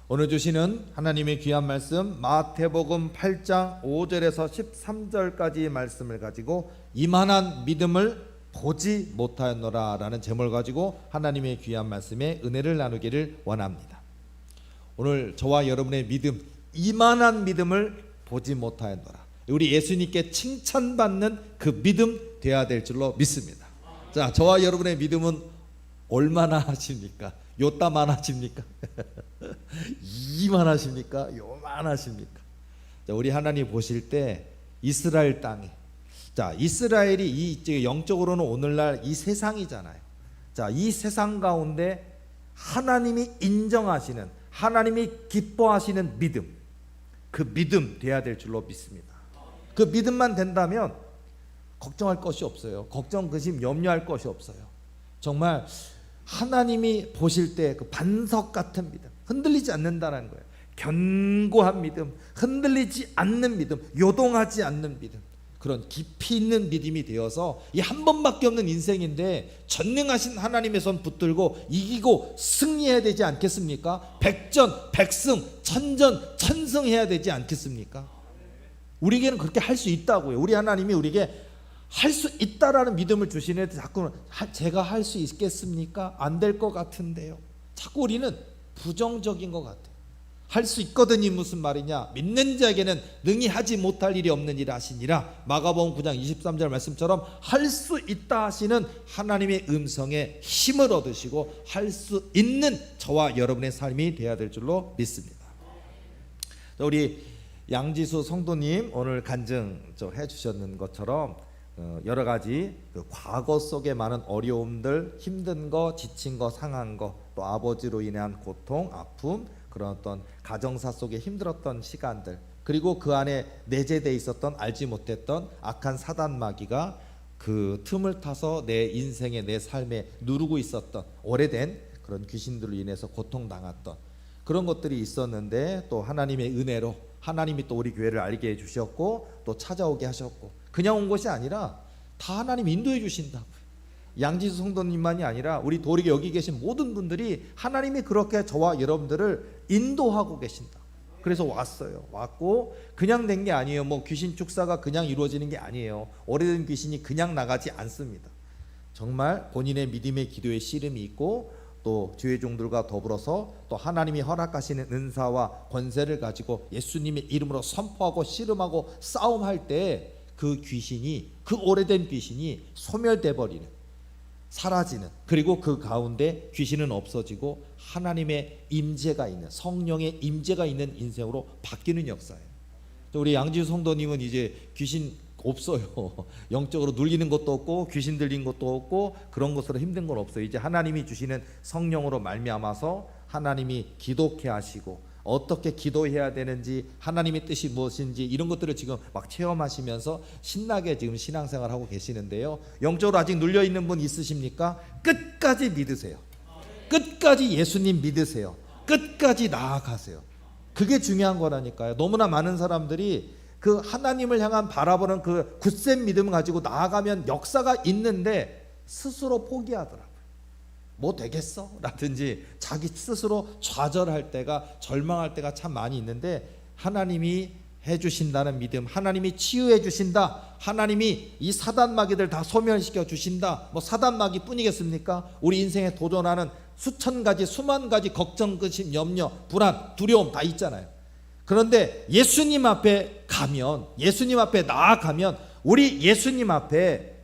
오늘 주시는 하나님의 귀한 말씀 마태복음 8장 5절에서 13절까지의 말씀을 가지고 이만한 믿음을 보지 못하였노라 라는 제목을 가지고 하나님의 귀한 말씀에 은혜를 나누기를 원합니다. 오늘 저와 여러분의 믿음, 이만한 믿음을 보지 못하였노라, 우리 예수님께 칭찬받는 그 믿음 되어야 될 줄로 믿습니다. 자, 저와 여러분의 믿음은 얼마나 하십니까? 요따만하십니까? 이만하십니까? 요만하십니까? 자, 우리 하나님 보실 때 이스라엘 땅에, 자, 이스라엘이 이 영적으로는 오늘날 이 세상이잖아요. 자, 이 세상 가운데 하나님이 인정하시는, 하나님이 기뻐하시는 믿음, 그 믿음 돼야 될 줄로 믿습니다. 그 믿음만 된다면 걱정할 것이 없어요. 걱정, 근심, 염려할 것이 없어요. 정말 하나님이 보실 때 그 반석 같은 믿음, 흔들리지 않는다는 거예요. 견고한 믿음, 흔들리지 않는 믿음, 요동하지 않는 믿음, 그런 깊이 있는 믿음이 되어서 이 한 번밖에 없는 인생인데 전능하신 하나님의 손 붙들고 이기고 승리해야 되지 않겠습니까? 백전 백승, 천전 천승 해야 되지 않겠습니까? 우리에게는 그렇게 할 수 있다고요. 우리 하나님이 우리에게 할 수 있다라는 믿음을 주시는데 자꾸 제가 할 수 있겠습니까? 안 될 것 같은데요. 자꾸 우리는 부정적인 것 같아요. 할 수 있거든이 무슨 말이냐? 믿는 자에게는 능히 하지 못할 일이 없는 일 하시니라. 마가복음 9장 23절 말씀처럼 할 수 있다 하시는 하나님의 음성에 힘을 얻으시고 할 수 있는 저와 여러분의 삶이 되어야 될 줄로 믿습니다. 우리 양지수 성도님 오늘 간증 해주셨는 것처럼 여러 가지 그 과거 속에 많은 어려움들, 힘든 거, 지친 거, 상한 거, 또 아버지로 인한 고통, 아픔, 그런 어떤 가정사 속에 힘들었던 시간들, 그리고 그 안에 내재되어 있었던 알지 못했던 악한 사단 마귀가 그 틈을 타서 내 인생에, 내 삶에 누르고 있었던 오래된 그런 귀신들로 인해서 고통당했던 그런 것들이 있었는데, 또 하나님의 은혜로 하나님이 또 우리 교회를 알게 해주셨고 또 찾아오게 하셨고, 그냥 온 것이 아니라 다 하나님 인도해 주신다고요. 양지수 성도님만이 아니라 우리 도리교 여기 계신 모든 분들이 하나님이 그렇게 저와 여러분들을 인도하고 계신다. 그래서 왔어요. 왔고 그냥 된 게 아니에요. 뭐 귀신 축사가 그냥 이루어지는 게 아니에요. 오래된 귀신이 그냥 나가지 않습니다. 정말 본인의 믿음의 기도의 씨름이 있고 또 주의 종들과 더불어서 또 하나님이 허락하시는 은사와 권세를 가지고 예수님의 이름으로 선포하고 씨름하고 싸움할 때 그 귀신이, 그 오래된 귀신이 소멸돼 버리는, 사라지는, 그리고 그 가운데 귀신은 없어지고 하나님의 임재가 있는, 성령의 임재가 있는 인생으로 바뀌는 역사예요. 우리 양지수 성도님은 이제 귀신 없어요. 영적으로 눌리는 것도 없고 귀신 들린 것도 없고 그런 것으로 힘든 건 없어요. 이제 하나님이 주시는 성령으로 말미암아서 하나님이 기도케 하시고 어떻게 기도해야 되는지, 하나님의 뜻이 무엇인지 이런 것들을 지금 막 체험하시면서 신나게 지금 신앙생활하고 계시는데요. 영적으로 아직 눌려있는 분 있으십니까? 끝까지 믿으세요. 끝까지 예수님 믿으세요. 끝까지 나아가세요. 그게 중요한 거라니까요. 너무나 많은 사람들이 그 하나님을 향한 바라보는 그 굳센 믿음을 가지고 나아가면 역사가 있는데 스스로 포기하더라고요. 뭐 되겠어? 라든지 자기 스스로 좌절할 때가, 절망할 때가 참 많이 있는데, 하나님이 해주신다는 믿음, 하나님이 치유해 주신다, 하나님이 이 사단 마귀들 다 소멸시켜 주신다, 뭐 사단 마귀 뿐이겠습니까? 우리 인생에 도전하는 수천 가지, 수만 가지 걱정, 근심, 염려, 불안, 두려움 다 있잖아요. 그런데 예수님 앞에 가면, 예수님 앞에 나아가면, 우리 예수님 앞에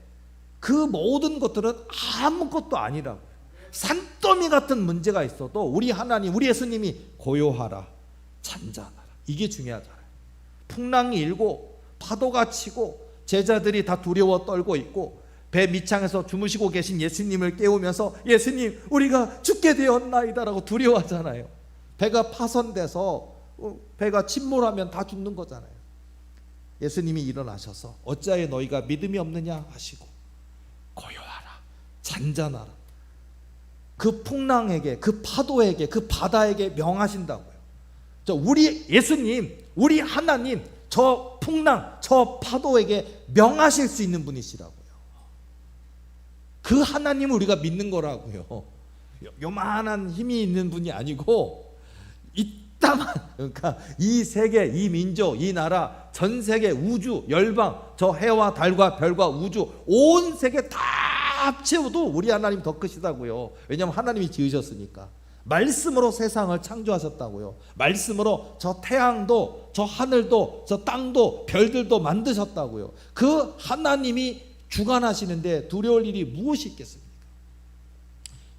그 모든 것들은 아무것도 아니라고. 산더미 같은 문제가 있어도 우리 하나님, 우리 예수님이 고요하라, 잠잠하라, 이게 중요하잖아요. 풍랑이 일고 파도가 치고 제자들이 다 두려워 떨고 있고 배 밑창에서 주무시고 계신 예수님을 깨우면서 예수님 우리가 죽게 되었나이다라고 두려워하잖아요. 배가 파손돼서 배가 침몰하면 다 죽는 거잖아요. 예수님이 일어나셔서 어찌하여 너희가 믿음이 없느냐 하시고 고요하라, 잔잔하라, 그 풍랑에게, 그 파도에게, 그 바다에게 명하신다고요. 우리 예수님, 우리 하나님, 저 풍랑, 저 파도에게 명하실 수 있는 분이시라고요. 그 하나님을 우리가 믿는 거라고요. 요만한 힘이 있는 분이 아니고 이 이따만, 그러니까 이 세계, 이 민족, 이 나라, 전 세계, 우주, 열방, 저 해와 달과 별과 우주, 온 세계 다 합쳐도 우리 하나님 더 크시다고요. 왜냐하면 하나님이 지으셨으니까. 말씀으로 세상을 창조하셨다고요. 말씀으로 저 태양도, 저 하늘도, 저 땅도, 별들도 만드셨다고요. 그 하나님이 주관하시는데 두려울 일이 무엇이 있겠습니까?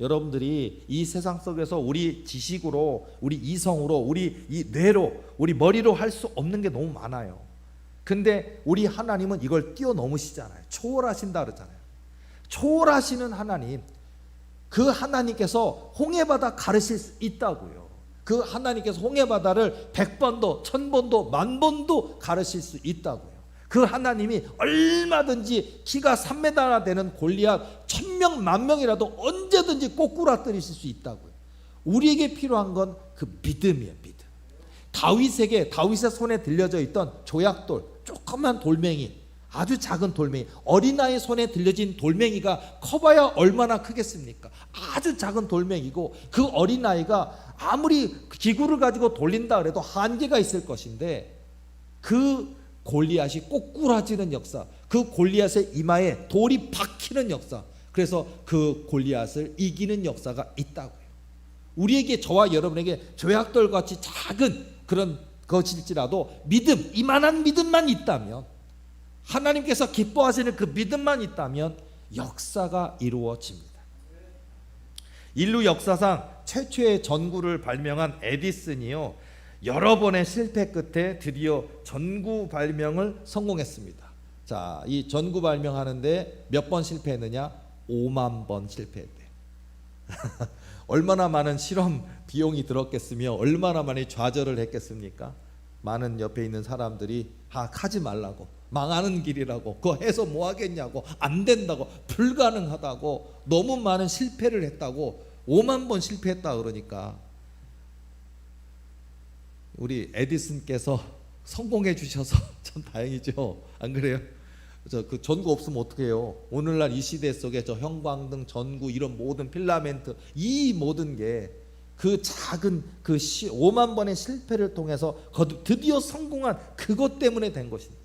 여러분들이 이 세상 속에서 우리 지식으로, 우리 이성으로, 우리 이 뇌로, 우리 머리로 할 수 없는 게 너무 많아요. 근데 우리 하나님은 이걸 뛰어넘으시잖아요. 초월하신다 그러잖아요. 초월하시는 하나님, 그 하나님께서 홍해바다 가르칠 수 있다고요. 그 하나님께서 홍해바다를 100번도 1000번도 10,000번도 가르칠 수 있다고요. 그 하나님이 얼마든지 키가 3m나 되는 골리앗 1000명 10,000명이라도 언제든지 꼬꾸라뜨리실 수 있다고요. 우리에게 필요한 건 그 믿음이에요. 믿음. 다윗의 손에 들려져 있던 조약돌, 조그만 돌멩이, 아주 작은 돌멩이, 어린아이 손에 들려진 돌멩이가 커봐야 얼마나 크겠습니까? 아주 작은 돌멩이고, 그 어린아이가 아무리 기구를 가지고 돌린다 그래도 한계가 있을 것인데, 그 골리앗이 꼬꾸라지는 역사, 그 골리앗의 이마에 돌이 박히는 역사, 그래서 그 골리앗을 이기는 역사가 있다고요. 우리에게, 저와 여러분에게 조약돌같이 작은 그런 것일지라도 믿음, 이만한 믿음만 있다면, 하나님께서 기뻐하시는 그 믿음만 있다면 역사가 이루어집니다. 인류 역사상 최초의 전구를 발명한 에디슨이요, 여러 번의 실패 끝에 드디어 전구 발명을 성공했습니다. 자, 이 전구 발명하는데 몇 번 실패했느냐? 5만 번 실패했대요. 얼마나 많은 실험 비용이 들었겠으며 얼마나 많이 좌절을 했겠습니까? 많은 옆에 있는 사람들이 하지 말라고, 망하는 길이라고, 그거 해서 뭐 하겠냐고, 안 된다고, 불가능하다고, 너무 많은 실패를 했다고, 5만 번 실패했다 그러니까 우리 에디슨께서 성공해 주셔서 참 다행이죠. 안 그래요? 그 전구 없으면 어떡해요? 오늘날 이 시대 속에 저 형광등, 전구, 이런 모든 필라멘트, 이 모든 게 그 작은 그 5만 번의 실패를 통해서 드디어 성공한 그것 때문에 된 것입니다.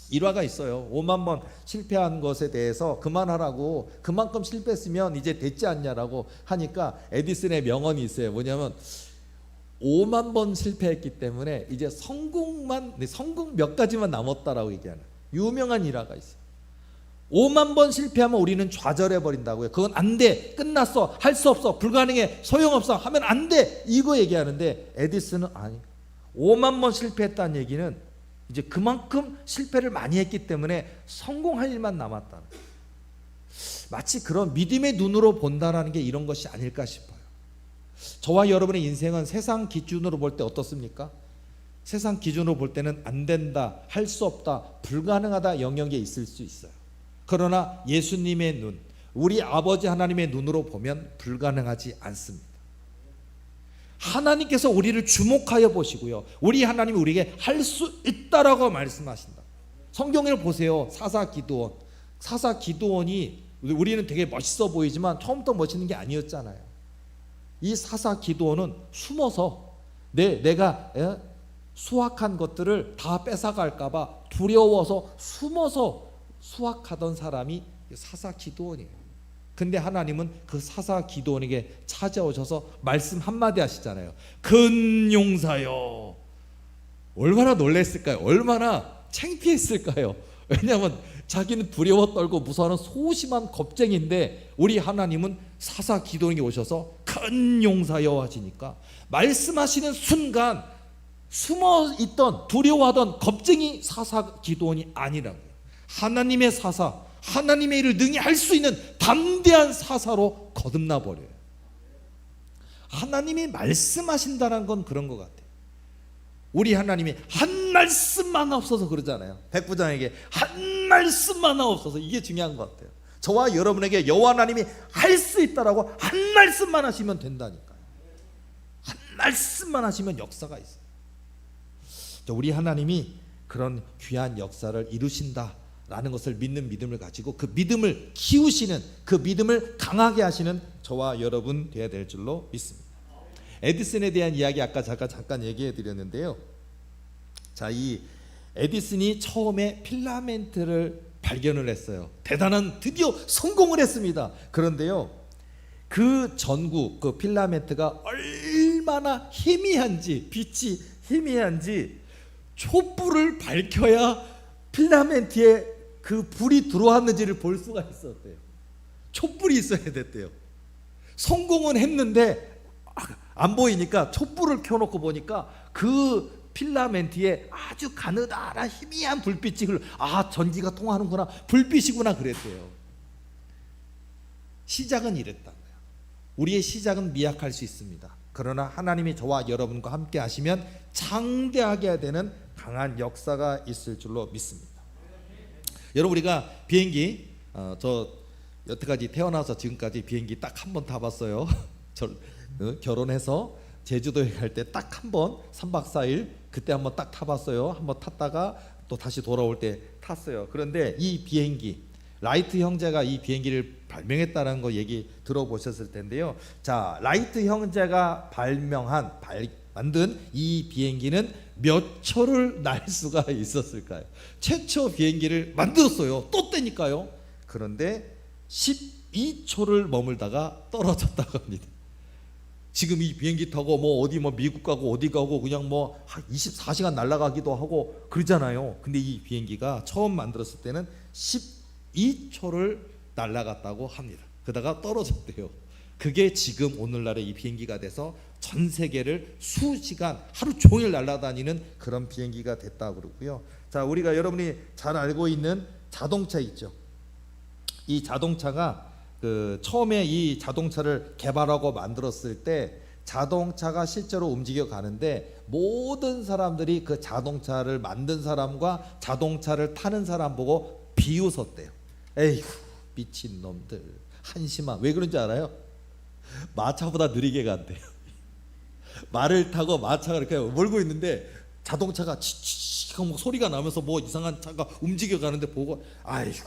일화가 있어요. 5만 번 실패한 것에 대해서 그만하라고, 그만큼 실패했으면 이제 됐지 않냐라고 하니까 에디슨의 명언이 있어요. 뭐냐면 5만 번 실패했기 때문에 이제 성공 몇 가지만 남았다라고 얘기하는 유명한 일화가 있어요. 5만 번 실패하면 우리는 좌절해 버린다고요. 그건 안 돼, 끝났어, 할 수 없어, 불가능해, 소용없어, 하면 안 돼, 이거 얘기하는데 에디슨은 아니, 5만 번 실패했다는 얘기는 이제 그만큼 실패를 많이 했기 때문에 성공할 일만 남았다. 마치 그런 믿음의 눈으로 본다라는 게 이런 것이 아닐까 싶어요. 저와 여러분의 인생은 세상 기준으로 볼 때 어떻습니까? 세상 기준으로 볼 때는 안 된다, 할 수 없다, 불가능하다 영역에 있을 수 있어요. 그러나 예수님의 눈, 우리 아버지 하나님의 눈으로 보면 불가능하지 않습니다. 하나님께서 우리를 주목하여 보시고요, 우리 하나님이 우리에게 할 수 있다라고 말씀하신다. 성경을 보세요. 사사 기드온이 우리는 되게 멋있어 보이지만 처음부터 멋있는 게 아니었잖아요. 이 사사 기드온은 숨어서 내가 수확한 것들을 다 뺏어갈까 봐 두려워서 숨어서 수확하던 사람이 사사 기드온이에요. 근데 하나님은 그 사사 기드온에게 찾아오셔서 말씀 한마디 하시잖아요. 큰 용사여. 얼마나 놀랬을까요? 얼마나 창피했을까요? 왜냐하면 자기는 두려워 떨고 무서워하는 소심한 겁쟁인데 우리 하나님은 사사 기드온에게 오셔서 큰 용사여 하시니까 말씀하시는 순간 숨어있던 두려워하던 겁쟁이 사사 기드온이 아니라고요. 하나님의 사사, 하나님의 일을 능히 할 수 있는 담대한 사사로 거듭나 버려요. 하나님이 말씀하신다는 건 그런 것 같아요. 우리 하나님이 한 말씀만 없어서 그러잖아요. 백부장에게 한 말씀만 없어서, 이게 중요한 것 같아요. 저와 여러분에게 여호와 하나님이 할 수 있다라고 한 말씀만 하시면 된다니까요. 한 말씀만 하시면 역사가 있어요. 우리 하나님이 그런 귀한 역사를 이루신다라는 것을 믿는 믿음을 가지고 그 믿음을 키우시는, 그 믿음을 강하게 하시는 저와 여러분 되어야 될 줄로 믿습니다. 에디슨에 대한 이야기 아까 잠깐 얘기해 드렸는데요. 자, 이 에디슨이 처음에 필라멘트를 발견을 했어요. 대단한, 드디어 성공을 했습니다. 그런데요, 그 전구, 그 필라멘트가 얼마나 희미한지, 빛이 희미한지 촛불을 밝혀야 필라멘트에 그 불이 들어왔는지를 볼 수가 있었대요. 촛불이 있어야 됐대요. 성공은 했는데 안 보이니까 촛불을 켜놓고 보니까 그 필라멘트에 아주 가느다란 희미한 불빛이 전기가 통하는구나, 불빛이구나 그랬대요. 시작은 이랬다고요. 우리의 시작은 미약할 수 있습니다. 그러나 하나님이 저와 여러분과 함께 하시면 창대하게 되는 강한 역사가 있을 줄로 믿습니다. 여러분, 우리가 비행기, 저 여태까지 태어나서 지금까지 비행기 딱 한 번 타봤어요. 결혼해서 제주도에 갈 때 딱 한 번 3박 4일 그때 한번 딱 타봤어요. 한번 탔다가 또 다시 돌아올 때 탔어요. 그런데 이 비행기, 라이트 형제가 이 비행기를 발명했다는 거 얘기 들어보셨을 텐데요. 자, 라이트 형제가 만든 이 비행기는 몇 초를 날 수가 있었을까요? 최초 비행기를 만들었어요. 또 때니까요. 그런데 12초를 머물다가 떨어졌다고 합니다. 지금 이 비행기 타고 어디 미국 가고 어디 가고 그냥 24시간 날아가기도 하고 그러잖아요. 근데 이 비행기가 처음 만들었을 때는 12초를 날아갔다고 합니다. 그러다가 떨어졌대요. 그게 지금 오늘날의 이 비행기가 돼서 전 세계를 수시간 하루 종일 날아다니는 그런 비행기가 됐다고 그러고요. 자, 우리가 여러분이 잘 알고 있는 자동차 있죠. 이 자동차가 처음에 이 자동차를 개발하고 만들었을 때 자동차가 실제로 움직여 가는데 모든 사람들이 그 자동차를 만든 사람과 자동차를 타는 사람 보고 비웃었대요. 에휴, 미친 놈들, 한심한. 왜 그런지 알아요? 마차보다 느리게 간대요. 말을 타고 마차가 이렇게 몰고 있는데 자동차가 치치치 소리가 나면서 이상한 차가 움직여 가는데 보고, 아이고,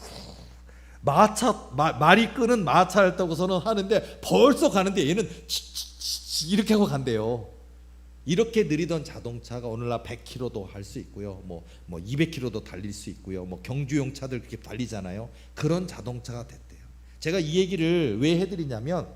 말이 끄는 마차를 타고서는 하는데 벌써 가는데 얘는 치치치 이렇게 하고 간대요. 이렇게 느리던 자동차가 오늘날 100km도 할 수 있고요. 200km도 달릴 수 있고요. 경주용 차들 그렇게 달리잖아요. 그런 자동차가 됐대요. 제가 이 얘기를 왜 해드리냐면,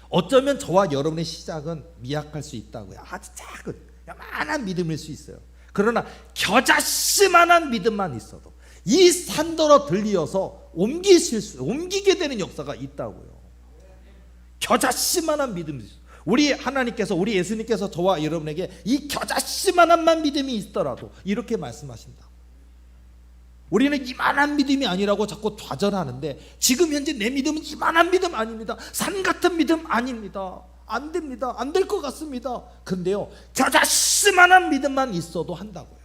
어쩌면 저와 여러분의 시작은 미약할 수 있다고요. 아주 작은 요만한 믿음일 수 있어요. 그러나 겨자씨만한 믿음만 있어도 이 산더러 들리어서 옮기게 되는 역사가 있다고요. 겨자씨만한 믿음이 있어요. 우리 하나님께서, 우리 예수님께서 저와 여러분에게 이 겨자씨만한 믿음이 있더라도 이렇게 말씀하신다. 우리는 이만한 믿음이 아니라고 자꾸 좌절하는데, 지금 현재 내 믿음은 이만한 믿음 아닙니다. 산 같은 믿음 아닙니다. 안 됩니다. 안 될 것 같습니다. 근데요, 겨자씨만한 믿음만 있어도 한다고요.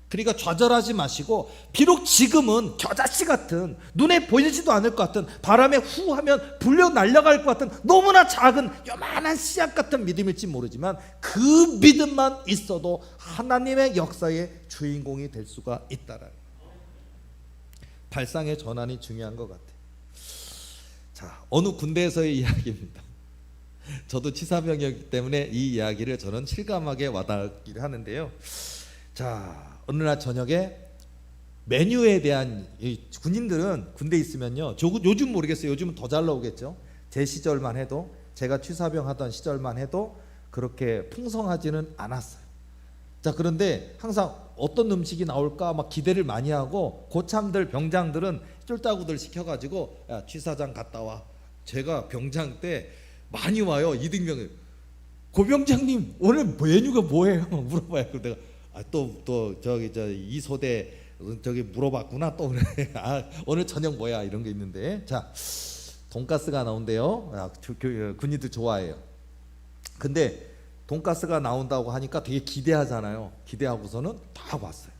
그러니까 좌절하지 마시고, 비록 지금은 겨자씨 같은, 눈에 보이지도 않을 것 같은, 바람에 후 하면 불려 날아갈 것 같은 너무나 작은 요만한 씨앗 같은 믿음일지 모르지만, 그 믿음만 있어도 하나님의 역사의 주인공이 될 수가 있다라는 거예요. 발상의 전환이 중요한 것 같아요. 자, 어느 군대에서의 이야기입니다. 저도 치사병이었기 때문에 이 이야기를 저는 실감하게 와닿기를 하는데요. 자, 어느 날 저녁에 메뉴에 대한, 군인들은 군대에 있으면요, 요즘 모르겠어요. 요즘은 더 잘 나오겠죠. 제 시절만 해도, 제가 취사병 하던 시절만 해도 그렇게 풍성하지는 않았어요. 자, 그런데 항상 어떤 음식이 나올까 막 기대를 많이 하고, 고참들, 병장들은 쫄따구들 시켜가지고, 야, 취사장 갔다 와. 제가 병장 때 많이 와요. 이등병을. 고병장님, 오늘 메뉴가 뭐예요? 막 물어봐요. 그래서 내가 이 소대 물어봤구나. 또 오늘 저녁 뭐야? 이런 게 있는데, 자, 돈가스가 나온대요. 군인들 좋아해요. 근데 돈가스가 나온다고 하니까 되게 기대하잖아요. 기대하고서는 다 왔어요.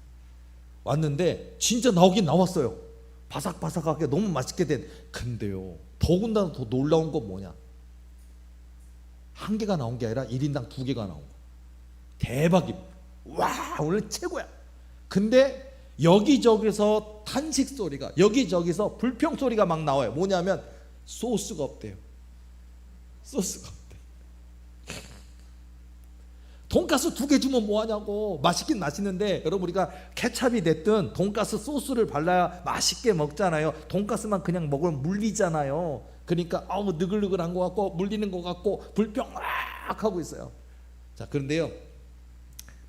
왔는데 진짜 나오긴 나왔어요. 바삭바삭하게 너무 맛있게 된. 근데요, 더군다나 더 놀라운 건 뭐냐? 한 개가 나온 게 아니라 1인당 2개가 나온 거. 대박입니다. 와, 오늘 최고야. 근데 여기저기서 탄식 소리가, 여기저기서 불평 소리가 막 나와요. 뭐냐면 소스가 없대요. 소스가 없대. 돈가스 2개 주면 뭐하냐고. 맛있긴 맛있는데 여러분, 우리가 케찹이 됐든 돈가스 소스를 발라야 맛있게 먹잖아요. 돈가스만 그냥 먹으면 물리잖아요. 그러니까 느글느글한 것 같고 물리는 것 같고 불평 막 하고 있어요. 자, 그런데요,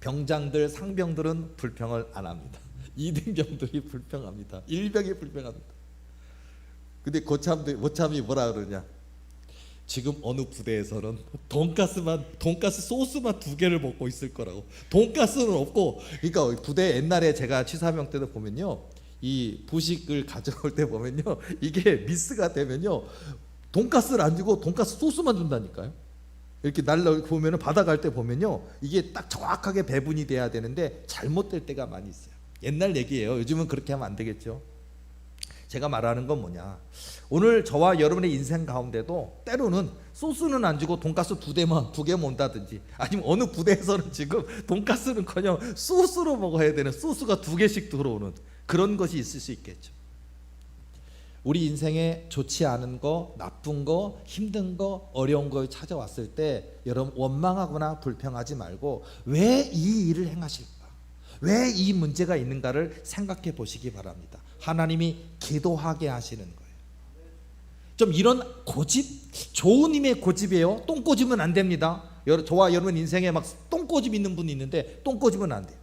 병장들, 상병들은 불평을 안 합니다. 2등병들이 불평합니다. 1병이 불평합니다. 근데 고참이 뭐라 그러냐, 지금 어느 부대에서는 돈가스 소스만 2개를 먹고 있을 거라고. 돈가스는 없고. 그러니까 부대 옛날에 제가 취사병 때도 보면요, 이 부식을 가져올 때 보면요, 이게 미스가 되면요, 돈가스를 안 주고 돈가스 소스만 준다니까요. 이렇게 보면은 받아갈 때 보면요, 이게 딱 정확하게 배분이 돼야 되는데 잘못될 때가 많이 있어요. 옛날 얘기예요. 요즘은 그렇게 하면 안 되겠죠. 제가 말하는 건 뭐냐, 오늘 저와 여러분의 인생 가운데도 때로는 소스는 안 주고 돈가스 2개만 온다든지, 아니면 어느 부대에서는 지금 돈가스는커녕 소스로 먹어야 되는, 소스가 2개씩 들어오는 그런 것이 있을 수 있겠죠. 우리 인생에 좋지 않은 거, 나쁜 거, 힘든 거, 어려운 거 찾아왔을 때 여러분, 원망하거나 불평하지 말고 왜 이 일을 행하실까, 왜 이 문제가 있는가를 생각해 보시기 바랍니다. 하나님이 기도하게 하시는 거예요. 좀 이런 고집, 좋은 힘의 고집이에요. 똥꼬집은 안 됩니다. 저와 여러분 인생에 막 똥꼬집 있는 분이 있는데 똥꼬집은 안 돼요.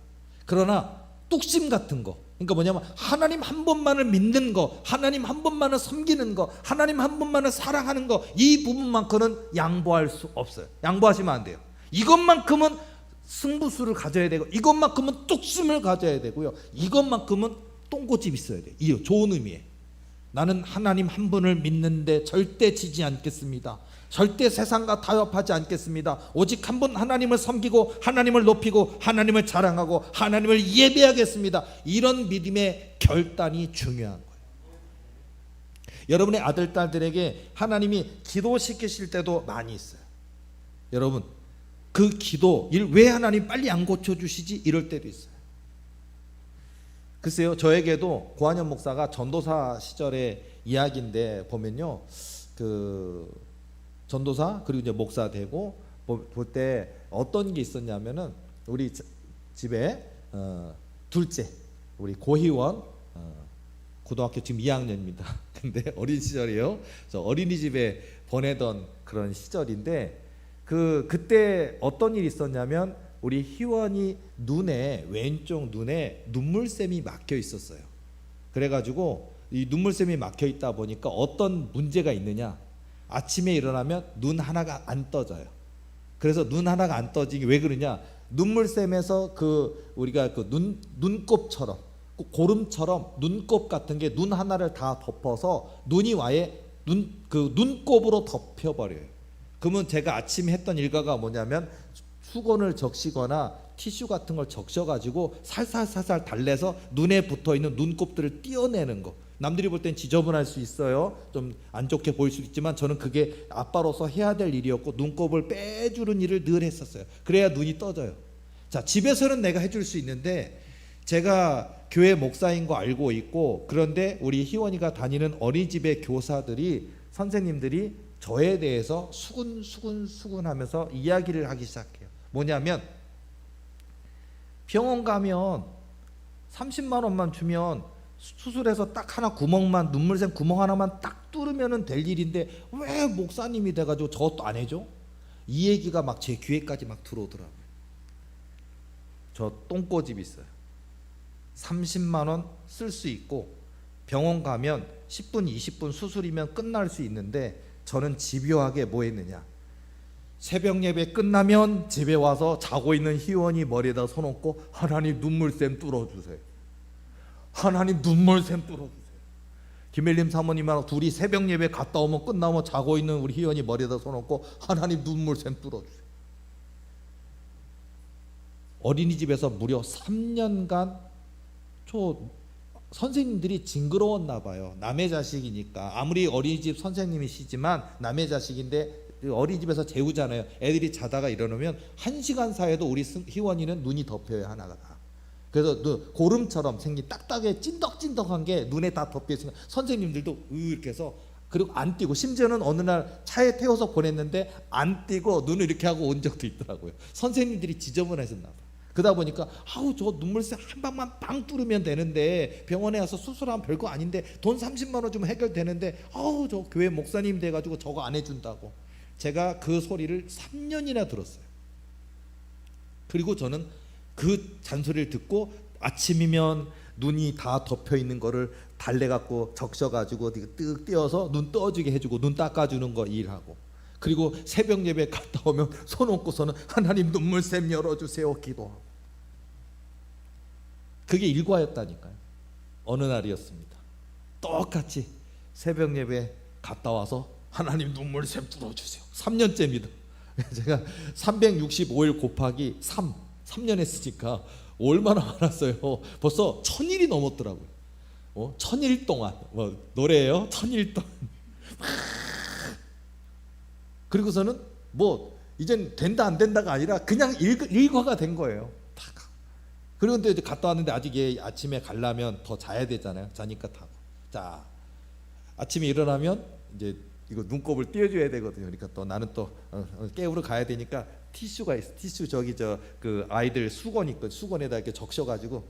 그러나 뚝심 같은 거, 그러니까 뭐냐면 하나님 한 번만을 믿는 거, 하나님 한 번만을 섬기는 거, 하나님 한 번만을 사랑하는 거, 이 부분만큼은 양보할 수 없어요. 양보하시면 안 돼요. 이것만큼은 승부수를 가져야 되고, 이것만큼은 뚝심을 가져야 되고요, 이것만큼은 똥꼬집 있어야 돼요. 이 좋은 의미에 나는 하나님 한 분을 믿는데 절대 지지 않겠습니다. 절대 세상과 타협하지 않겠습니다. 오직 한 분 하나님을 섬기고 하나님을 높이고 하나님을 자랑하고 하나님을 예배하겠습니다. 이런 믿음의 결단이 중요한 거예요. 여러분의 아들, 딸들에게 하나님이 기도시키실 때도 많이 있어요. 여러분, 그 기도 일 왜 하나님 빨리 안 고쳐주시지, 이럴 때도 있어요. 글쎄요, 저에게도 고한현 목사가 전도사 시절의 이야기인데 보면요, 그 전도사 그리고 이제 목사 되고 볼 때 어떤 게 있었냐면은, 우리 집에 둘째 우리 고희원, 고등학교 지금 2학년입니다. 근데 어린 시절이에요. 저 어린이집에 보내던 그런 시절인데, 그때 어떤 일이 있었냐면, 우리 희원이 왼쪽 눈에 눈물샘이 막혀 있었어요. 그래가지고 이 눈물샘이 막혀 있다 보니까 어떤 문제가 있느냐, 아침에 일어나면 눈 하나가 안 떠져요. 그래서 눈 하나가 안 떠지기 왜 그러냐, 눈물샘에서 우리가 눈곱처럼, 고름처럼 눈곱 같은 게 눈 하나를 다 덮어서 눈이 아예 눈곱으로 덮여버려요. 그러면 제가 아침에 했던 일과가 뭐냐면, 수건을 적시거나 티슈 같은 걸 적셔가지고 살살살살 달래서 눈에 붙어있는 눈곱들을 떼어내는 거. 남들이 볼 땐 지저분할 수 있어요. 좀 안 좋게 보일 수 있지만 저는 그게 아빠로서 해야 될 일이었고, 눈곱을 빼주는 일을 늘 했었어요. 그래야 눈이 떠져요. 자, 집에서는 내가 해줄 수 있는데, 제가 교회 목사인 거 알고 있고, 그런데 우리 희원이가 다니는 어린이집의 교사들이, 선생님들이 저에 대해서 수군 하면서 이야기를 하기 시작해요. 뭐냐면, 병원 가면 30만 원만 주면 수술해서 딱 하나 구멍만, 눈물샘 구멍 하나만 딱 뚫으면 될 일인데 왜 목사님이 돼가지고 저것도 안 해줘? 이 얘기가 막 제 귀에까지 막 들어오더라고요. 저 똥꼬집 있어요. 30만 원 쓸 수 있고, 병원 가면 10분 20분 수술이면 끝날 수 있는데, 저는 집요하게 뭐 했느냐, 새벽 예배 끝나면 집에 와서 자고 있는 희원이 머리에다 손 얹고, 하나님 눈물샘 뚫어주세요. 하나님 눈물샘 뚫어주세요. 김일림 사모님하고 둘이 새벽 예배 갔다 오면 끝나면 자고 있는 우리 희원이 머리에다 손 얹고, 하나님 눈물샘 뚫어주세요. 어린이집에서 무려 3년간 선생님들이 징그러웠나 봐요. 남의 자식이니까. 아무리 어린이집 선생님이시지만 남의 자식인데 어린이집에서 재우잖아요. 애들이 자다가 일어나면 1시간 사이에도 우리 희원이는 눈이 덮여요, 하나가 다. 그래서 고름처럼 생긴 딱딱해 찐덕찐덕한 게 눈에 다 덮여 있으니까 선생님들도 이렇게 해서 그리고 안 뛰고, 심지어는 어느 날 차에 태워서 보냈는데 안 뛰고 눈을 이렇게 하고 온 적도 있더라고요. 선생님들이 지저분하셨나 봐요. 그러다 보니까 아우 저 눈물샘 한 방만 빵 뚫으면 되는데, 병원에 와서 수술하면 별거 아닌데 돈 30만 원 주면 해결되는데, 아우 저 교회 목사님 돼가지고 저거 안 해준다고. 제가 그 소리를 3년이나 들었어요. 그리고 저는 그 잔소리를 듣고 아침이면 눈이 다 덮여 있는 거를 달래 갖고 적셔가지고 뜩 띄어서 눈 떠지게 해주고 눈 닦아주는 거 일하고, 그리고 새벽 예배 갔다 오면 손 얹고서는 하나님 눈물샘 열어주세요 기도하고. 그게 일과였다니까요. 어느 날이었습니다. 똑같이 새벽 예배 갔다 와서 하나님 눈물샘 뚫어주세요. 3년째입니다. 제가 365일 곱하기 3년 했으니까 얼마나 많았어요. 벌써 1000일이 넘었더라고요. 1000일 동안, 노래예요. 1000일 동안. 그리고서는 뭐 이젠 된다 안 된다가 아니라 그냥 일과가 된 거예요. 그런데 이제 갔다 왔는데 아직 아침에 가려면 더 자야 되잖아요. 자니까 타고. 자, 아침에 일어나면 이제 이거 눈곱을 띄워줘야 되거든요. 그러니까 또 나는 또 깨우러 가야 되니까 티슈가 있어. 티슈 저기 그 아이들 수건 있거든. 수건에다 이렇게 적셔가지고.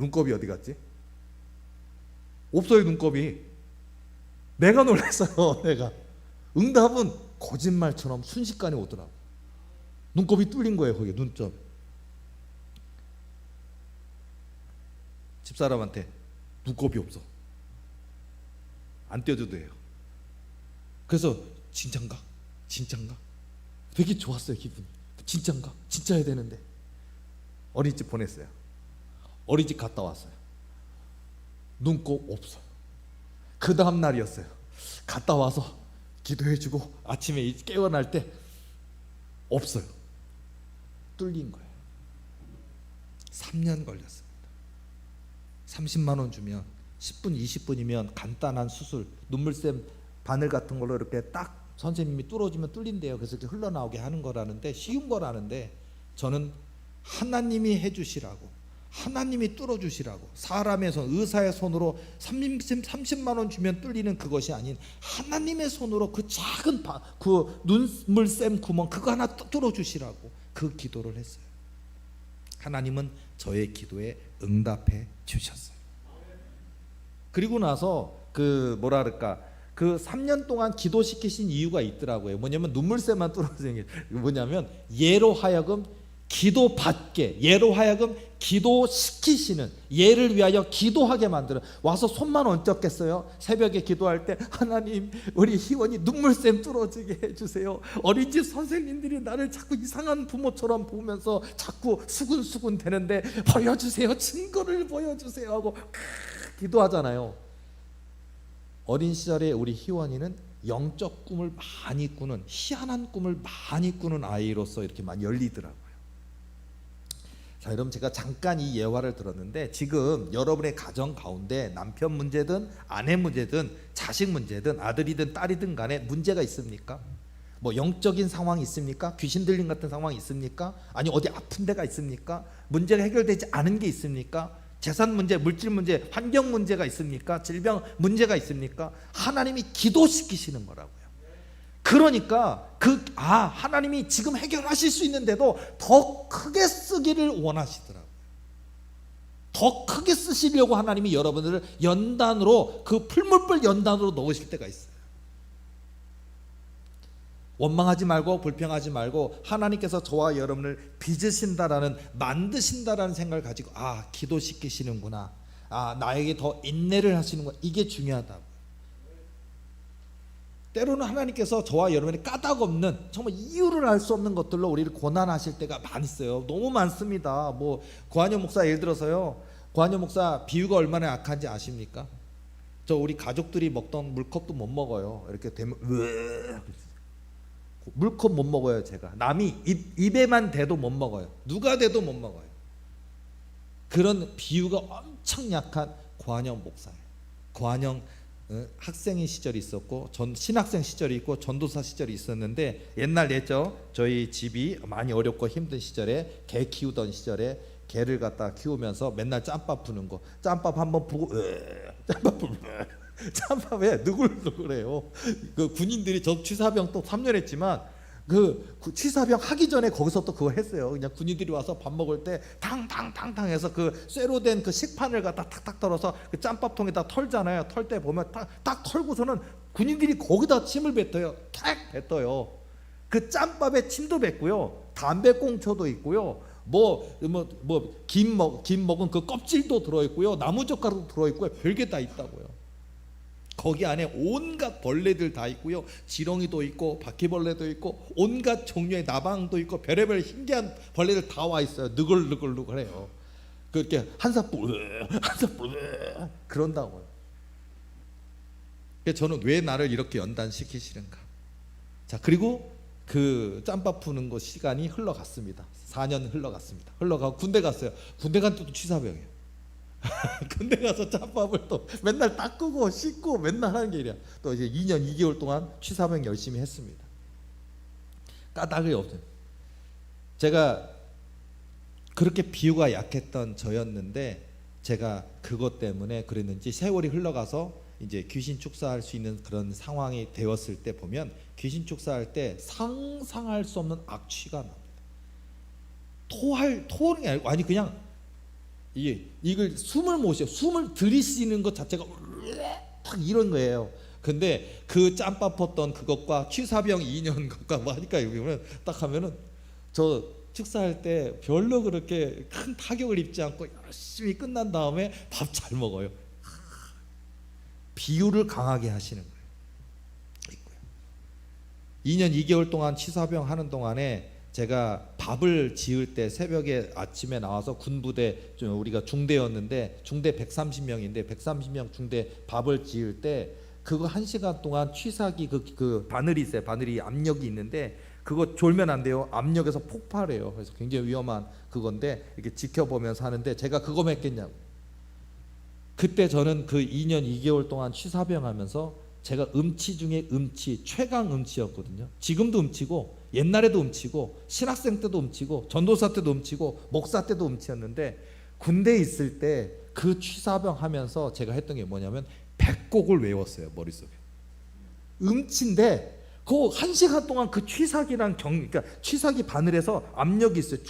눈곱이 어디 갔지? 없어요, 눈곱이. 내가 놀랐어요. 내가. 응답은 거짓말처럼 순식간에 오더라고. 눈곱이 뚫린 거예요. 거기 눈점. 집사람한테 눈곱이 없어. 안 떼어줘도 돼요. 그래서 진짠가? 진짠가? 되게 좋았어요, 기분이. 진짠가? 진짜 해야 되는데. 어린이집 보냈어요. 어린이집 갔다 왔어요. 눈곱 없어요. 그 다음 날이었어요. 갔다 와서 기도해주고 아침에 깨어날 때 없어요. 뚫린 거예요. 3년 걸렸습니다. 30만 원 주면 10분 20분이면 간단한 수술, 눈물샘 바늘 같은 걸로 이렇게 딱 선생님이 뚫어주면 뚫린대요. 그래서 이렇게 흘러나오게 하는 거라는데, 쉬운 거라는데, 저는 하나님이 해주시라고, 하나님이 뚫어주시라고, 사람의 손, 의사의 손으로 30만 원 주면 뚫리는 그것이 아닌 하나님의 손으로 그 작은 그 눈물샘 구멍 그거 하나 뚫어주시라고 그 기도를 했어요. 하나님은 저의 기도에 응답해 주셨어요. 그리고 나서 그 뭐라 그럴까, 그 3년 동안 기도시키신 이유가 있더라고요. 뭐냐면 눈물샘만 뚫어지는 게 뭐냐면, 예로 하여금 기도받게, 예로 하여금 기도시키시는, 예를 위하여 기도하게 만드는. 와서 손만 얹었겠어요? 새벽에 기도할 때 하나님 우리 희원이 눈물샘 뚫어지게 해주세요. 어린이집 선생님들이 나를 자꾸 이상한 부모처럼 보면서 자꾸 수근수근 되는데 보여주세요, 증거를 보여주세요 하고 기도하잖아요. 어린 시절에 우리 희원이는 영적 꿈을 많이 꾸는, 희한한 꿈을 많이 꾸는 아이로서 이렇게 많이 열리더라고요. 자, 여러분, 제가 잠깐 이 예화를 들었는데, 지금 여러분의 가정 가운데 남편 문제든 아내 문제든 자식 문제든 아들이든 딸이든 간에 문제가 있습니까? 뭐 영적인 상황이 있습니까? 귀신 들린 같은 상황이 있습니까? 아니 어디 아픈 데가 있습니까? 문제가 해결되지 않은 게 있습니까? 재산 문제, 물질 문제, 환경 문제가 있습니까? 질병 문제가 있습니까? 하나님이 기도시키시는 거라고요. 그러니까 하나님이 지금 해결하실 수 있는데도 더 크게 쓰기를 원하시더라고요. 더 크게 쓰시려고 하나님이 여러분들을 연단으로, 그 풀물불 연단으로 넣으실 때가 있어요. 원망하지 말고 불평하지 말고, 하나님께서 저와 여러분을 빚으신다라는, 만드신다라는 생각을 가지고, 기도시키시는구나, 나에게 더 인내를 하시는구나, 이게 중요하다고. 때로는 하나님께서 저와 여러분의 까닭 없는, 정말 이유를 알 수 없는 것들로 우리를 고난하실 때가 많이 있어요. 너무 많습니다. 뭐 고한영 목사 예를 들어서요, 고한영 목사 비유가 얼마나 약한지 아십니까? 저 우리 가족들이 먹던 물컵도 못 먹어요. 이렇게 되면 물컵 못 먹어요. 제가 남이 입에만 대도 못 먹어요. 누가 대도 못 먹어요. 그런 비유가 엄청 약한 고한영 목사예요. 고한영 학생의 시절이 있었고, 신학생 시절이 있고 전도사 시절이 있었는데, 옛날 옛죠, 저희 집이 많이 어렵고 힘든 시절에, 개 키우던 시절에 개를 갖다 키우면서 맨날 짬밥 푸는 거, 짬밥 한번 푸고 짬밥 푸고 짬밥에 누글누글해요. 그 군인들이 저 취사병 또 3년 했지만 그 취사병 하기 전에 거기서 또 그거 했어요. 그냥 군인들이 와서 밥 먹을 때 탕탕탕탕 해서 그 쇠로 된 그 식판을 갖다 탁탁 털어서 그 짬밥통에다 털잖아요. 털 때 보면 딱 털고서는 군인들이 거기다 침을 뱉어요. 탁 뱉어요. 그 짬밥에 침도 뱉고요. 담배꽁초도 있고요. 김 먹은 그 껍질도 들어있고요. 나무젓가락도 들어있고요. 별게 다 있다고요. 거기 안에 온갖 벌레들 다 있고요. 지렁이도 있고 바퀴벌레도 있고 온갖 종류의 나방도 있고 별의별 신기한 벌레들 다 와 있어요. 느글느글느글해요. 그렇게 한사뿌 그런다고요. 저는 왜 나를 이렇게 연단시키시는가. 자, 그리고 그 짬밥 푸는 거 시간이 흘러갔습니다. 4년 흘러갔습니다. 흘러가고 군대 갔어요. 군대 간 때도 취사병이에요. 군대 가서 짬밥을 또 맨날 닦고 씻고 맨날 하는 게 일이야. 또 이제 2년 2개월 동안 취사병 열심히 했습니다. 까닭이 없어요. 제가 그렇게 비유가 약했던 저였는데 제가 그것 때문에 그랬는지 세월이 흘러가서 이제 귀신 축사할 수 있는 그런 상황이 되었을 때 보면 귀신 축사할 때 상상할 수 없는 악취가 납니다. 토하는 게 아니고 그냥 이걸 숨을 못 쉬어. 숨을 들이쉬는 것 자체가 딱 이런 거예요. 근데 그 짬밥 폈던 그것과 취사병 2년 것과 뭐 하니까 여기 보면 딱 하면은 저 축사할 때 별로 그렇게 큰 타격을 입지 않고 열심히 끝난 다음에 밥 잘 먹어요. 비유를 강하게 하시는 거예요. 2년 2개월 동안 취사병 하는 동안에 제가 밥을 지을 때 새벽에 아침에 나와서 군부대, 우리가 중대였는데 중대 130명인데 130명 중대 밥을 지을 때 그거 1시간 동안 취사기 그 바늘이 있어요. 바늘이 압력이 있는데 그거 졸면 안 돼요. 압력에서 폭발해요. 그래서 굉장히 위험한 그건데 이렇게 지켜보면서 하는데 제가 그거 했겠냐고. 그때 저는 그 2년 2개월 동안 취사병 하면서 제가 음치 중에 음치, 최강 음치였거든요. 지금도 음치고 옛날에도 음치고 신학생 때도 음치고 전도사 때도 음치고 목사 때도 음치였는데 군대에 있을 때 그 취사병 하면서 제가 했던 게 뭐냐면 100곡을 외웠어요. 머릿속에. 음치인데 그 1시간 동안 그 취사기랑 그러니까 취사기 바늘에서 압력이 있어요.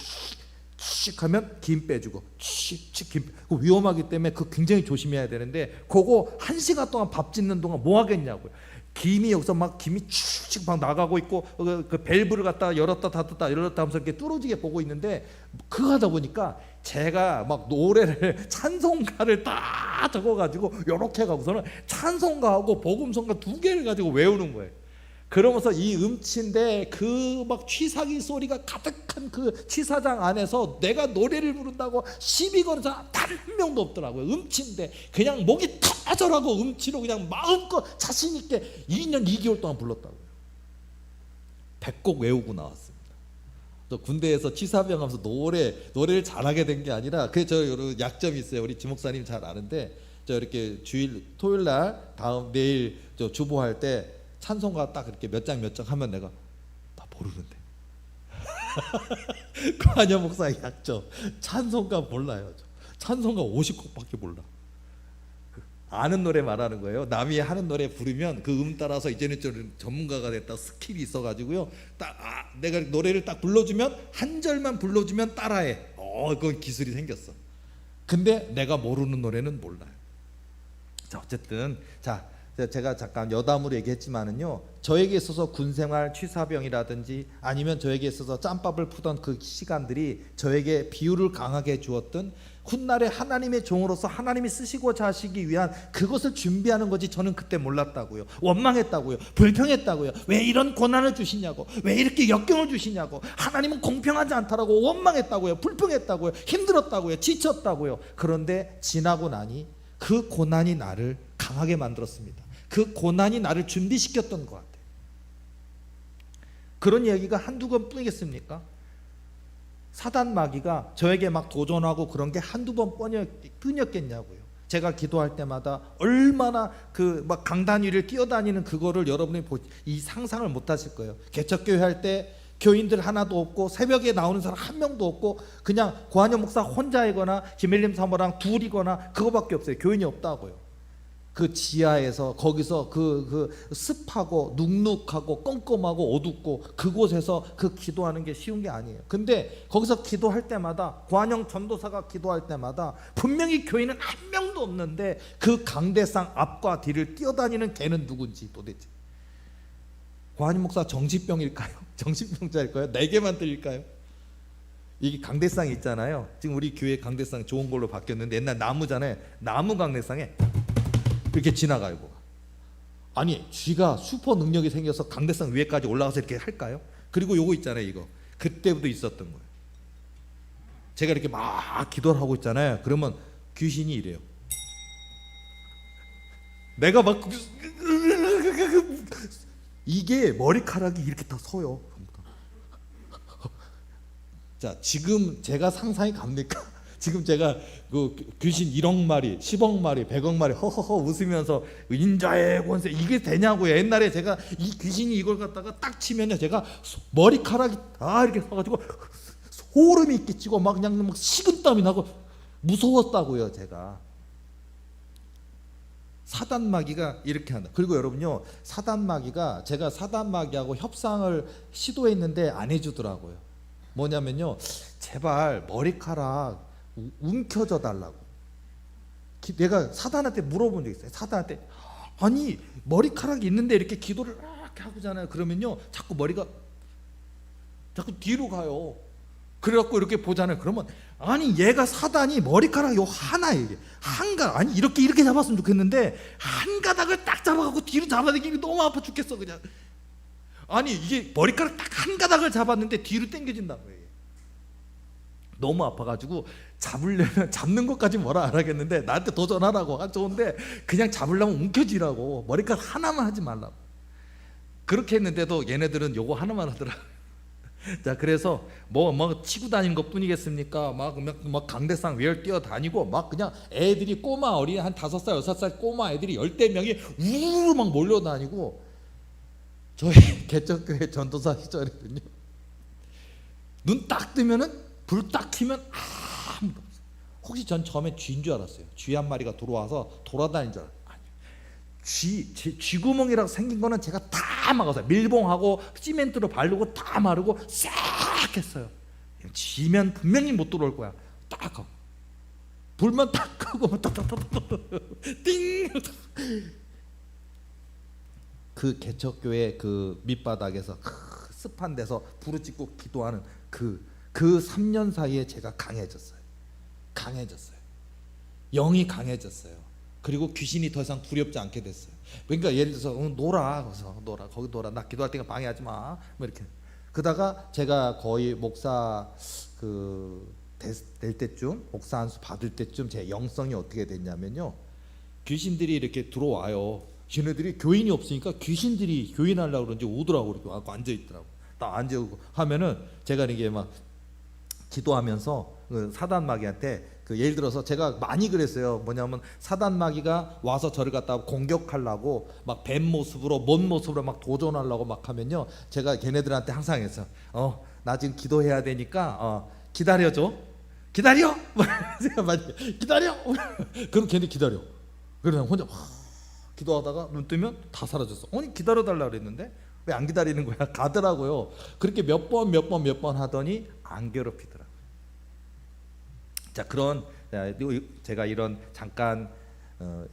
칙 하면 김 빼주고 칙 김. 위험하기 때문에 그 굉장히 조심해야 되는데 그거 1시간 동안 밥 짓는 동안 뭐 하겠냐고요. 김이 여기서 막 김이 칙칙 막 나가고 있고 그 밸브를 갖다 열었다 닫았다 하면서 이렇게 뚫어지게 보고 있는데 그거 하다 보니까 제가 막 노래를 찬송가를 딱 적어가지고 이렇게 해가고서는 찬송가하고 복음성가 2개를 가지고 외우는 거예요. 그러면서 이 음치인데 그 막 취사기 소리가 가득한 그 취사장 안에서 내가 노래를 부른다고 시비 거는 사람 단 한 명도 없더라고요. 음치인데 그냥 목이 터져라고 음치로 그냥 마음껏 자신 있게 2년 2개월 동안 불렀다고요. 100곡 외우고 나왔습니다. 저 군대에서 취사병 하면서 노래를 잘하게 된 게 아니라 그게 저 여러 약점이 있어요. 우리 지목사님 잘 아는데 저 이렇게 토요일 날 내일 저 주보할 때 찬송가 딱 이렇게 몇 장 하면 내가 나 모르는데. 관여 목사의 약점. 찬송가 몰라요. 찬송가 50곡밖에 몰라. 아는 노래 말하는 거예요. 남이 하는 노래 부르면 그 따라서 이제는 좀 전문가가 됐다 스킬이 있어가지고요. 내가 노래를 딱 불러주면 한 절만 불러주면 따라해. 그건 기술이 생겼어. 근데 내가 모르는 노래는 몰라요. 자, 어쨌든 제가 잠깐 여담으로 얘기했지만은요, 저에게 있어서 군생활 취사병이라든지 아니면 저에게 있어서 짬밥을 푸던 그 시간들이 저에게 비유를 강하게 주었던 훗날에 하나님의 종으로서 하나님이 쓰시고자 하시기 위한 그것을 준비하는 거지. 저는 그때 몰랐다고요. 원망했다고요. 불평했다고요. 왜 이런 고난을 주시냐고, 왜 이렇게 역경을 주시냐고, 하나님은 공평하지 않다라고 원망했다고요. 불평했다고요. 힘들었다고요. 지쳤다고요. 그런데 지나고 나니 그 고난이 나를 강하게 만들었습니다. 그 고난이 나를 준비시켰던 것 같아요. 그런 이야기가 한두 번뿐이겠습니까? 사단 마귀가 저에게 막 도전하고 그런 게 한두 번뿐이었겠냐고요. 제가 기도할 때마다 얼마나 그 막 강단 위를 뛰어다니는 그거를 여러분이 이 상상을 못 하실 거예요. 개척교회 할 때 교인들 하나도 없고 새벽에 나오는 사람 한 명도 없고 그냥 고한영 목사 혼자이거나 김일림 사모랑 둘이거나 그거밖에 없어요. 교인이 없다고요. 그 지하에서 거기서 그 습하고 눅눅하고 껌껌하고 어둡고 그곳에서 그 기도하는 게 쉬운 게 아니에요. 근데 거기서 기도할 때마다 고한영 전도사가 기도할 때마다 분명히 교인은 한 명도 없는데 그 강대상 앞과 뒤를 뛰어다니는 걔는 누군지 도대체. 고한영 목사 정신병일까요? 정신병자일까요? 4개만 들릴까요? 이게 강대상이 있잖아요. 지금 우리 교회 강대상 좋은 걸로 바뀌었는데 옛날 나무잖아요. 나무 강대상에 이렇게 지나가요. 아니 쥐가 슈퍼 능력이 생겨서 강대상 위에까지 올라가서 이렇게 할까요? 그리고 요거 있잖아요. 이거 그때부터 있었던 거예요. 제가 이렇게 막 기도를 하고 있잖아요. 그러면 귀신이 이래요. 내가 막 이게 머리카락이 이렇게 다 서요. 자, 지금 제가 상상이 갑니까? 지금 제가 그 귀신 1억 마리, 10억 마리, 100억 마리 허허허 웃으면서 인자의 권세 이게 되냐고요. 옛날에 제가 이 귀신이 이걸 갖다가 딱 치면요, 제가 머리카락이 다 이렇게 서가지고 소름이 끼치고 막 그냥 막 식은땀이 나고 무서웠다고요. 제가 사단마귀가 이렇게 한다. 그리고 여러분요, 사단마귀가 제가 사단마귀하고 협상을 시도했는데 안 해주더라고요. 뭐냐면요, 제발 머리카락 움켜져 달라고. 내가 사단한테 물어본 적 있어요. 사단한테 아니 머리카락이 있는데 이렇게 기도를 이렇게 하고잖아요. 그러면요 자꾸 머리가 자꾸 뒤로 가요. 그래갖고 이렇게 보잖아요. 그러면 아니 얘가 사단이 머리카락 요 하나에 이게 한가 아니 이렇게 잡았으면 좋겠는데 한 가닥을 딱 잡아갖고 뒤로 잡아당기기 너무 아파 죽겠어 그냥. 아니 이게 머리카락 딱 한 가닥을 잡았는데 뒤로 당겨진다고 해요. 너무 아파가지고 잡으려면 잡는 것까지 뭐라 안 하겠는데 나한테 도전하라고 좋은데 그냥 잡으려면 움켜쥐라고 머리카락 하나만 하지 말라고. 그렇게 했는데도 얘네들은 요거 하나만 하더라고요. 자, 그래서 뭐 치고 다니는 것 뿐이겠습니까? 막 강대상 외열 뛰어다니고 막 그냥 애들이 꼬마 어린이 한 5살 6살 꼬마 애들이 10대 명이 우르르 막 몰려다니고. 저희 개척교회 전도사 시절에는요, 눈 딱 뜨면은 불 딱 켜면 아무도 없어요. 혹시 전 처음에 쥐인 줄 알았어요. 쥐 한 마리가 들어와서 돌아다닌 줄 알았어요. 아니요, 쥐구멍이라고 생긴 거는 제가 다 막았어요. 밀봉하고 시멘트로 바르고 다 마르고 싹 했어요. 쥐면 분명히 못 들어올 거야. 딱 하고 불만 딱 끄고 띵. 그 개척교회 그 밑바닥에서 습한 데서 부르짖고 기도하는 그 3년 사이에 제가 강해졌어요. 영이 강해졌어요. 그리고 귀신이 더 이상 두렵지 않게 됐어요. 그러니까 예를 들어서 놀아, 거기 놀아. 나 기도할 때가 방해하지 마. 뭐 이렇게. 그러다가 제가 거의 목사 될 때쯤, 목사 안수 받을 때쯤 제 영성이 어떻게 됐냐면요, 귀신들이 이렇게 들어와요. 걔네들이 교인이 없으니까 귀신들이 교인하려고 그런지 오더라고. 이렇게 앉아 있더라고. 딱 앉아오고 하면은 제가 이게 막 기도하면서 사단마귀한테 예를 들어서 제가 많이 그랬어요. 뭐냐면 사단마귀가 와서 저를 갖다 공격하려고 막 뱀 모습으로 뭔 모습으로 막 도전하려고 막 하면요, 제가 걔네들한테 항상 했어요. 나 지금 기도해야 되니까 기다려줘. 기다려. 제가 많이 기다려. 그럼 걔네 기다려. 그러면 혼자 기도하다가 눈 뜨면 다 사라졌어. 아니 기다려달라 그랬는데 왜 안 기다리는 거야? 가더라고요. 그렇게 몇 번 하더니 안 괴롭히더라고요. 자, 그런 제가 이런 잠깐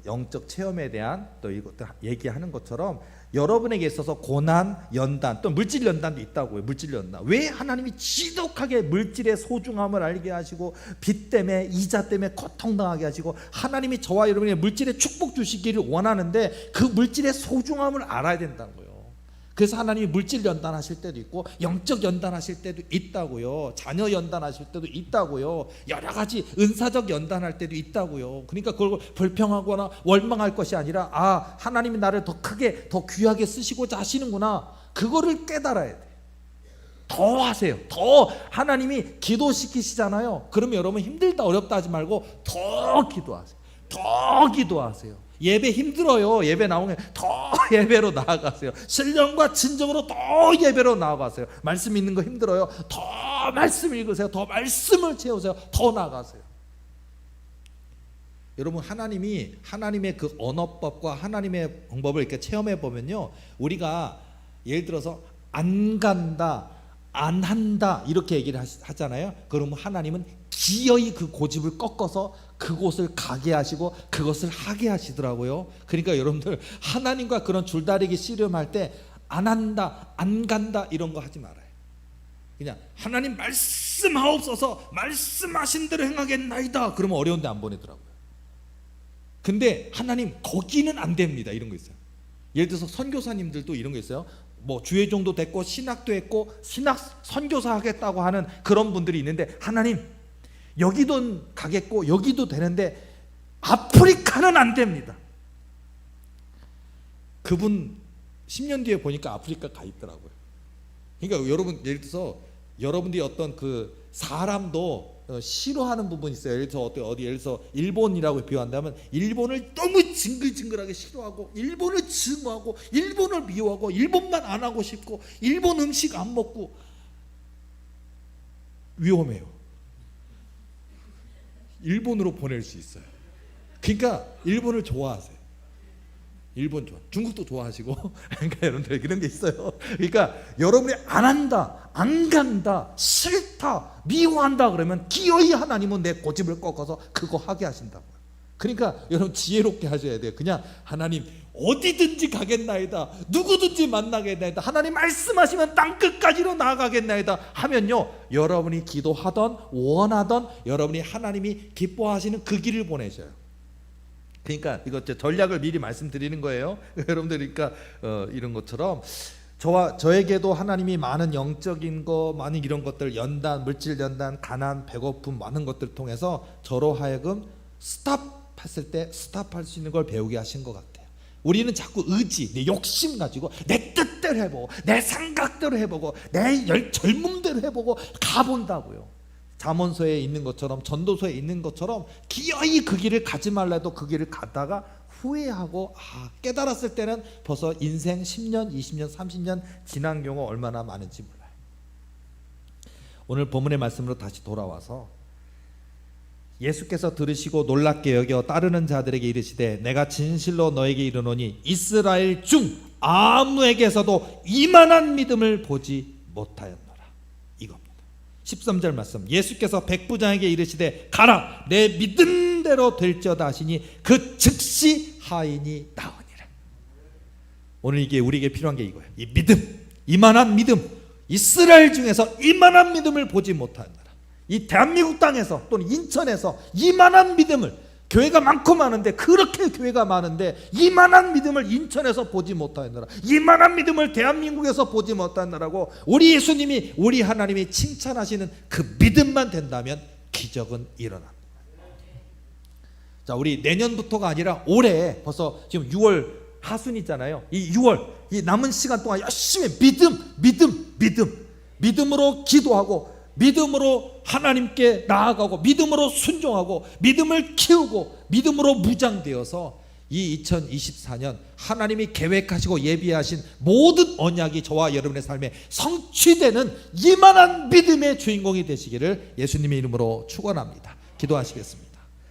영적 체험에 대한 또 이것도 얘기하는 것처럼 여러분에게 있어서 고난, 연단, 또 물질 연단도 있다고요. 물질 연단. 왜 하나님이 지독하게 물질의 소중함을 알게 하시고 빚 때문에 이자 때문에 고통당하게 하시고 하나님이 저와 여러분에게 물질의 축복 주시기를 원하는데 그 물질의 소중함을 알아야 된다는 거예요. 그래서 하나님이 물질 연단하실 때도 있고 영적 연단하실 때도 있다고요. 자녀 연단하실 때도 있다고요. 여러 가지 은사적 연단할 때도 있다고요. 그러니까 그걸 불평하거나 원망할 것이 아니라 하나님이 나를 더 크게 더 귀하게 쓰시고자 하시는구나, 그거를 깨달아야 돼. 더 하세요. 더 하나님이 기도시키시잖아요. 그러면 여러분 힘들다 어렵다 하지 말고 더 기도하세요. 더 기도하세요. 예배 힘들어요. 예배 나오면 더 예배로 나아가세요. 신령과 진정으로 더 예배로 나아가세요. 말씀 읽는 거 힘들어요. 더 말씀 읽으세요. 더 말씀을 채우세요. 더 나아가세요. 여러분, 하나님의 그 언어법과 하나님의 방법을 이렇게 체험해 보면요, 우리가 예를 들어서 안 간다, 안 한다 이렇게 얘기를 하잖아요. 그러면 하나님은 기어이 그 고집을 꺾어서 그곳을 가게 하시고 그것을 하게 하시더라고요. 그러니까 여러분들, 하나님과 그런 줄다리기 씨름할 때 안 한다, 안 간다 이런 거 하지 말아요. 그냥 하나님 말씀하옵소서, 말씀하신 대로 행하겠나이다. 그러면 어려운데 안 보내더라고요. 근데 하나님 거기는 안 됩니다 이런 거 있어요. 예를 들어서 선교사님들도 이런 거 있어요. 뭐 주회종도 됐고 신학도 했고 신학 선교사 하겠다고 하는 그런 분들이 있는데, 하나님 여기도 가겠고 여기도 되는데 아프리카는 안 됩니다. 그분 10년 뒤에 보니까 아프리카 가 있더라고요. 그러니까 여러분, 예를 들어서 여러분들이 어떤 그 사람도 싫어하는 부분이 있어요. 예를 들어서 예를 들어서 일본이라고 비유한다면 일본을 너무 징글징글하게 싫어하고 일본을 증오하고 일본을 미워하고 일본만 안 하고 싶고 일본 음식 안 먹고, 위험해요. 일본으로 보낼 수 있어요. 그러니까 일본을 좋아하세요. 일본 좋아, 중국도 좋아하시고. 그러니까 여러분들 그런 게 있어요. 그러니까 여러분이 안 한다, 안 간다, 싫다, 미워한다 그러면 기어이 하나님은 내 고집을 꺾어서 그거 하게 하신다고요. 그러니까 여러분 지혜롭게 하셔야 돼요. 그냥 하나님 어디든지 가겠나이다, 누구든지 만나겠나이다, 하나님 말씀하시면 땅끝까지로 나아가겠나이다 하면요, 여러분이 기도하던 원하던 여러분이 하나님이 기뻐하시는 그 길을 보내셔요. 그러니까 이거 전략을 미리 말씀드리는 거예요. 여러분들, 그러니까 이런 것처럼 저에게도 하나님이 많은 영적인 거, 많은 이런 것들, 연단, 물질 연단, 가난, 배고픔, 많은 것들을 통해서 저로 하여금 스탑했을 때 스탑할 수 있는 걸 배우게 하신 것 같아요. 우리는 자꾸 의지, 내 욕심 가지고 내 뜻대로 해보고 내 생각대로 해보고 내 젊음대로 해보고 가본다고요. 잠언서에 있는 것처럼, 전도서에 있는 것처럼 기어이 그 길을 가지 말라 해도 그 길을 가다가 후회하고 깨달았을 때는 벌써 인생 10년, 20년, 30년 지난 경우 얼마나 많은지 몰라요. 오늘 본문의 말씀으로 다시 돌아와서, 예수께서 들으시고 놀랍게 여겨 따르는 자들에게 이르시되 내가 진실로 너에게 이르노니 이스라엘 중 아무에게서도 이만한 믿음을 보지 못하였노라. 이겁니다. 13절 말씀, 예수께서 백부장에게 이르시되 가라, 내 믿음대로 될지어다 하시니 그 즉시 하인이 나으니라. 오늘 이게 우리에게 필요한 게 이거예요. 이 믿음, 이만한 믿음, 이스라엘 중에서 이만한 믿음을 보지 못하였노라. 이 대한민국 땅에서 또는 인천에서 이만한 믿음을, 교회가 많고 많은데, 그렇게 교회가 많은데 이만한 믿음을 인천에서 보지 못하였노라, 이만한 믿음을 대한민국에서 보지 못하였노라고 우리 예수님이, 우리 하나님이 칭찬하시는 그 믿음만 된다면 기적은 일어납니다. 자, 우리 내년부터가 아니라 올해, 벌써 지금 6월 하순이잖아요. 이 6월, 이 남은 시간 동안 열심히 믿음으로 기도하고, 믿음으로 하나님께 나아가고, 믿음으로 순종하고, 믿음을 키우고, 믿음으로 무장되어서 이 2024년 하나님이 계획하시고 예비하신 모든 언약이 저와 여러분의 삶에 성취되는 이만한 믿음의 주인공이 되시기를 예수님의 이름으로 축원합니다. 기도하시겠습니다.